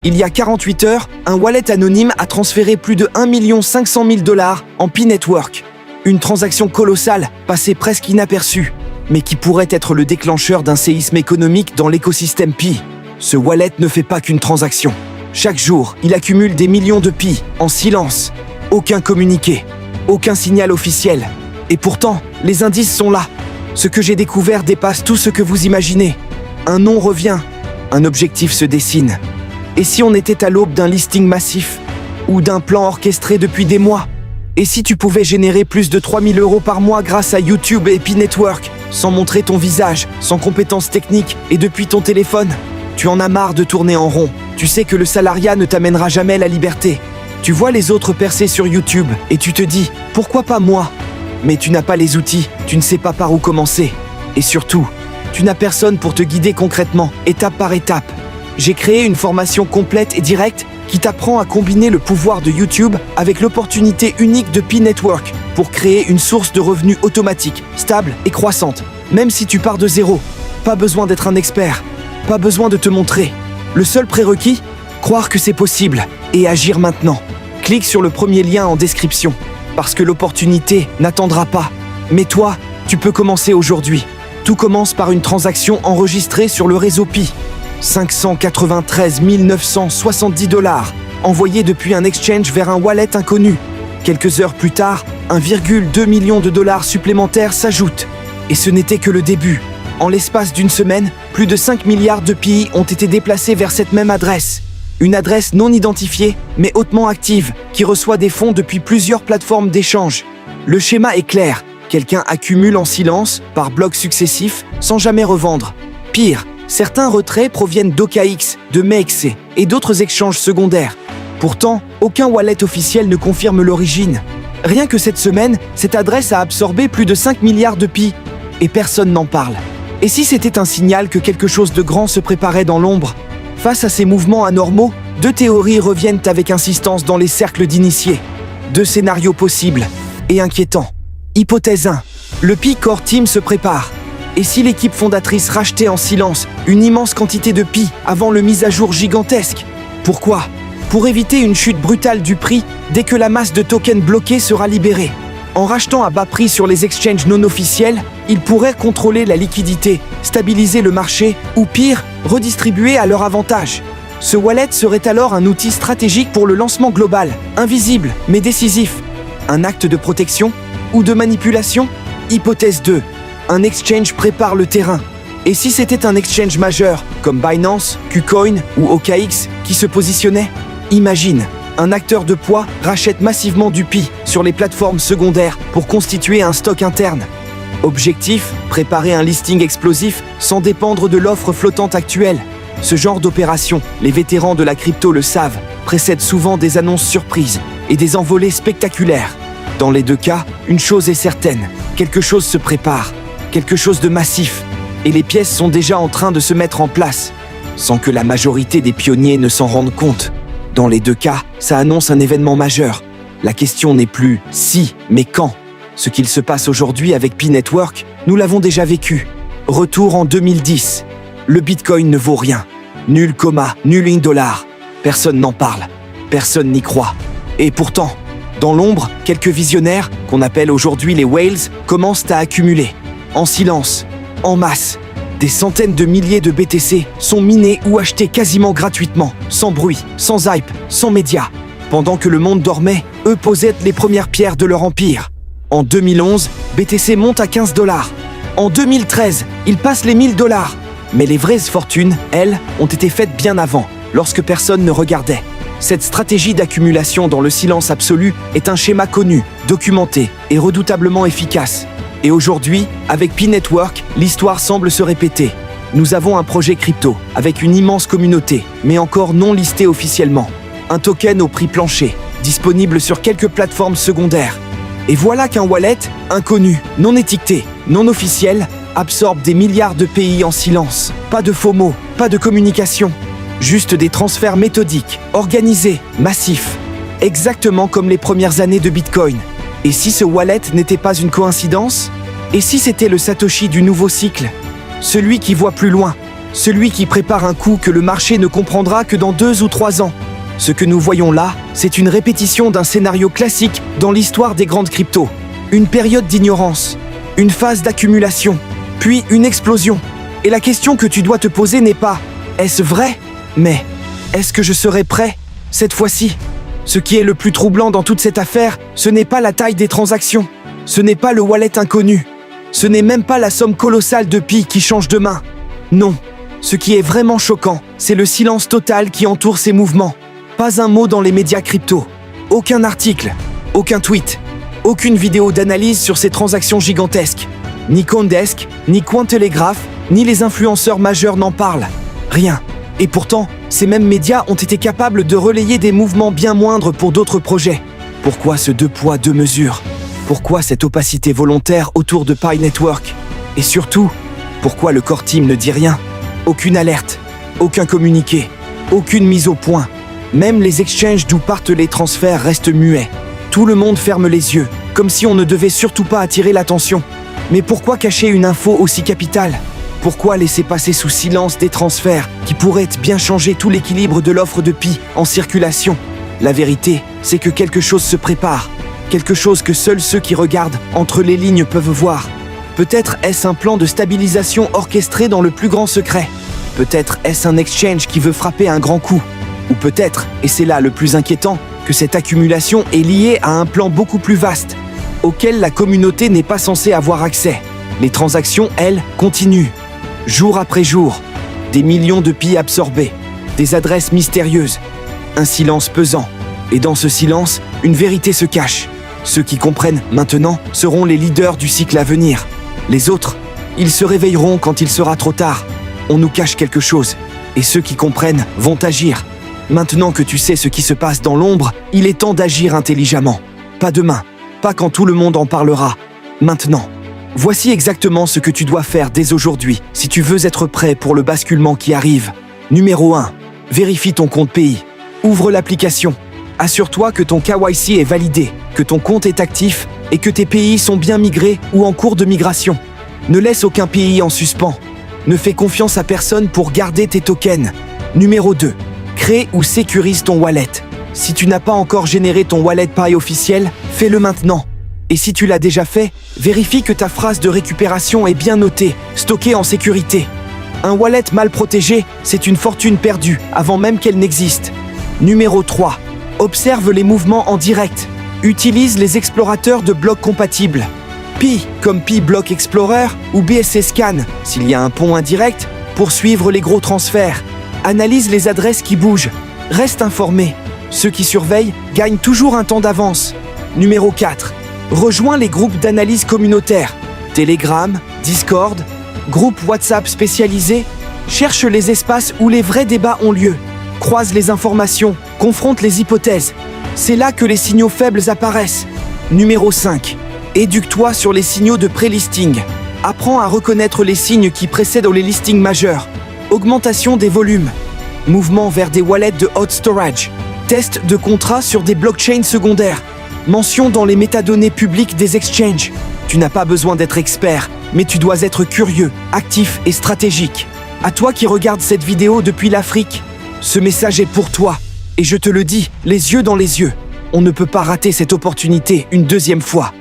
Il y a 48 heures, un wallet anonyme a transféré plus de 1 500 000 $ en Pi Network. Une transaction colossale, passée presque inaperçue, mais qui pourrait être le déclencheur d'un séisme économique dans l'écosystème Pi. Ce wallet ne fait pas qu'une transaction. Chaque jour, il accumule des millions de Pi, en silence. Aucun communiqué, aucun signal officiel. Et pourtant, les indices sont là. Ce que j'ai découvert dépasse tout ce que vous imaginez. Un nom revient, un objectif se dessine. Et si on était à l'aube d'un listing massif ou d'un plan orchestré depuis des mois? Et si tu pouvais générer plus de 3 000 € par mois grâce à YouTube et Pi Network, sans montrer ton visage, sans compétences techniques et depuis ton téléphone? Tu en as marre de tourner en rond. Tu sais que le salariat ne t'amènera jamais la liberté. Tu vois les autres percer sur YouTube et tu te dis « Pourquoi pas moi ?» Mais tu n'as pas les outils, tu ne sais pas par où commencer. Et surtout, tu n'as personne pour te guider concrètement, étape par étape. J'ai créé une formation complète et directe qui t'apprend à combiner le pouvoir de YouTube avec l'opportunité unique de Pi Network pour créer une source de revenus automatique, stable et croissante. Même si tu pars de zéro, pas besoin d'être un expert, pas besoin de te montrer. Le seul prérequis, croire que c'est possible et agir maintenant. Clique sur le premier lien en description, parce que l'opportunité n'attendra pas. Mais toi, tu peux commencer aujourd'hui. Tout commence par une transaction enregistrée sur le réseau Pi. 593 970 $, envoyés depuis un exchange vers un wallet inconnu. Quelques heures plus tard, 1,2 million de $ supplémentaires s'ajoutent. Et ce n'était que le début. En l'espace d'une semaine, plus de 5 milliards de Pi ont été déplacés vers cette même adresse. Une adresse non identifiée, mais hautement active, qui reçoit des fonds depuis plusieurs plateformes d'échange. Le schéma est clair. Quelqu'un accumule en silence, par blocs successifs, sans jamais revendre. Pire, certains retraits proviennent d'OKX, de MEXC et d'autres échanges secondaires. Pourtant, aucun wallet officiel ne confirme l'origine. Rien que cette semaine, cette adresse a absorbé plus de 5 milliards de Pi. Et personne n'en parle. Et si c'était un signal que quelque chose de grand se préparait dans l'ombre? Face à ces mouvements anormaux, deux théories reviennent avec insistance dans les cercles d'initiés. Deux scénarios possibles et inquiétants. Hypothèse 1. Le Pi Core Team se prépare. Et si l'équipe fondatrice rachetait en silence une immense quantité de Pi avant le mise à jour gigantesque? Pourquoi? Pour éviter une chute brutale du prix dès que la masse de tokens bloqués sera libérée. En rachetant à bas prix sur les exchanges non officiels, ils pourraient contrôler la liquidité, stabiliser le marché ou pire, redistribuer à leur avantage. Ce wallet serait alors un outil stratégique pour le lancement global, invisible mais décisif. Un acte de protection ou de manipulation? Hypothèse 2. Un exchange prépare le terrain. Et si c'était un exchange majeur, comme Binance, KuCoin ou OKX, qui se positionnait? Imagine, un acteur de poids rachète massivement du Pi sur les plateformes secondaires pour constituer un stock interne. Objectif, préparer un listing explosif sans dépendre de l'offre flottante actuelle. Ce genre d'opération, les vétérans de la crypto le savent, précède souvent des annonces surprises et des envolées spectaculaires. Dans les deux cas, une chose est certaine, quelque chose se prépare, quelque chose de massif, et les pièces sont déjà en train de se mettre en place, sans que la majorité des pionniers ne s'en rendent compte. Dans les deux cas, ça annonce un événement majeur. La question n'est plus « si », mais « quand ». Ce qu'il se passe aujourd'hui avec Pi Network, nous l'avons déjà vécu. Retour en 2010. Le Bitcoin ne vaut rien. Nul comma, nul $. Personne n'en parle. Personne n'y croit. Et pourtant, dans l'ombre, quelques visionnaires, qu'on appelle aujourd'hui les whales, commencent à accumuler. En silence, en masse. Des centaines de milliers de BTC sont minés ou achetés quasiment gratuitement, sans bruit, sans hype, sans médias. Pendant que le monde dormait, eux posaient les premières pierres de leur empire. En 2011, BTC monte à 15 $. En 2013, il passe les 1000 $. Mais les vraies fortunes, elles, ont été faites bien avant, lorsque personne ne regardait. Cette stratégie d'accumulation dans le silence absolu est un schéma connu, documenté et redoutablement efficace. Et aujourd'hui, avec Pi Network, l'histoire semble se répéter. Nous avons un projet crypto, avec une immense communauté, mais encore non listé officiellement. Un token au prix plancher, disponible sur quelques plateformes secondaires. Et voilà qu'un wallet, inconnu, non étiqueté, non officiel, absorbe des milliards de Pi en silence. Pas de faux mots, pas de communication. Juste des transferts méthodiques, organisés, massifs. Exactement comme les premières années de Bitcoin. Et si ce wallet n'était pas une coïncidence? Et si c'était le Satoshi du nouveau cycle? Celui qui voit plus loin, Celui qui prépare un coup que le marché ne comprendra que dans 2 ou 3 ans. Ce que nous voyons là, c'est une répétition d'un scénario classique dans l'histoire des grandes cryptos. Une période d'ignorance, une phase d'accumulation, puis une explosion. Et la question que tu dois te poser n'est pas « Est-ce vrai ?» mais « Est-ce que je serai prêt cette fois-ci ?» Ce qui est le plus troublant dans toute cette affaire, ce n'est pas la taille des transactions, ce n'est pas le wallet inconnu, ce n'est même pas la somme colossale de Pi qui change de main. Non, ce qui est vraiment choquant, c'est le silence total qui entoure ces mouvements. Pas un mot dans les médias crypto, aucun article, aucun tweet, aucune vidéo d'analyse sur ces transactions gigantesques. Ni CoinDesk, ni Cointelegraph, ni les influenceurs majeurs n'en parlent. Rien. Et pourtant, ces mêmes médias ont été capables de relayer des mouvements bien moindres pour d'autres projets. Pourquoi ce 2 poids 2 mesures? Pourquoi cette opacité volontaire autour de Pi Network? Et surtout, pourquoi le core team ne dit rien? Aucune alerte, aucun communiqué, aucune mise au point. Même les exchanges d'où partent les transferts restent muets. Tout le monde ferme les yeux, comme si on ne devait surtout pas attirer l'attention. Mais pourquoi cacher une info aussi capitale? Pourquoi laisser passer sous silence des transferts qui pourraient bien changer tout l'équilibre de l'offre de Pi en circulation? La vérité, c'est que quelque chose se prépare. Quelque chose que seuls ceux qui regardent entre les lignes peuvent voir. Peut-être est-ce un plan de stabilisation orchestré dans le plus grand secret. Peut-être est-ce un exchange qui veut frapper un grand coup. Ou peut-être, et c'est là le plus inquiétant, que cette accumulation est liée à un plan beaucoup plus vaste, auquel la communauté n'est pas censée avoir accès. Les transactions, elles, continuent. Jour après jour, des millions de Pi absorbés, des adresses mystérieuses, un silence pesant. Et dans ce silence, une vérité se cache. Ceux qui comprennent maintenant seront les leaders du cycle à venir. Les autres, ils se réveilleront quand il sera trop tard. On nous cache quelque chose, et ceux qui comprennent vont agir. Maintenant que tu sais ce qui se passe dans l'ombre, il est temps d'agir intelligemment. Pas demain, pas quand tout le monde en parlera. Maintenant. Voici exactement ce que tu dois faire dès aujourd'hui si tu veux être prêt pour le basculement qui arrive. Numéro 1. Vérifie ton compte pays. Ouvre l'application. Assure-toi que ton KYC est validé, que ton compte est actif et que tes pays sont bien migrés ou en cours de migration. Ne laisse aucun pays en suspens. Ne fais confiance à personne pour garder tes tokens. Numéro 2. Crée ou sécurise ton wallet. Si tu n'as pas encore généré ton wallet Pi officiel, fais-le maintenant. Et si tu l'as déjà fait, vérifie que ta phrase de récupération est bien notée, stockée en sécurité. Un wallet mal protégé, c'est une fortune perdue avant même qu'elle n'existe. Numéro 3. Observe les mouvements en direct. Utilise les explorateurs de blocs compatibles. Pi, comme Pi Block Explorer ou BSC Scan, s'il y a un pont indirect, pour suivre les gros transferts. Analyse les adresses qui bougent. Reste informé. Ceux qui surveillent gagnent toujours un temps d'avance. Numéro 4. Rejoins les groupes d'analyse communautaire. Telegram, Discord, groupes WhatsApp spécialisés. Cherche les espaces où les vrais débats ont lieu. Croise les informations, confronte les hypothèses. C'est là que les signaux faibles apparaissent. Numéro 5. Éduque-toi sur les signaux de pré-listing. Apprends à reconnaître les signes qui précèdent les listings majeurs. Augmentation des volumes. Mouvement vers des wallets de hot storage. Test de contrats sur des blockchains secondaires. Mention dans les métadonnées publiques des exchanges. Tu n'as pas besoin d'être expert, mais tu dois être curieux, actif et stratégique. À toi qui regardes cette vidéo depuis l'Afrique, ce message est pour toi. Et je te le dis, les yeux dans les yeux. On ne peut pas rater cette opportunité une deuxième fois.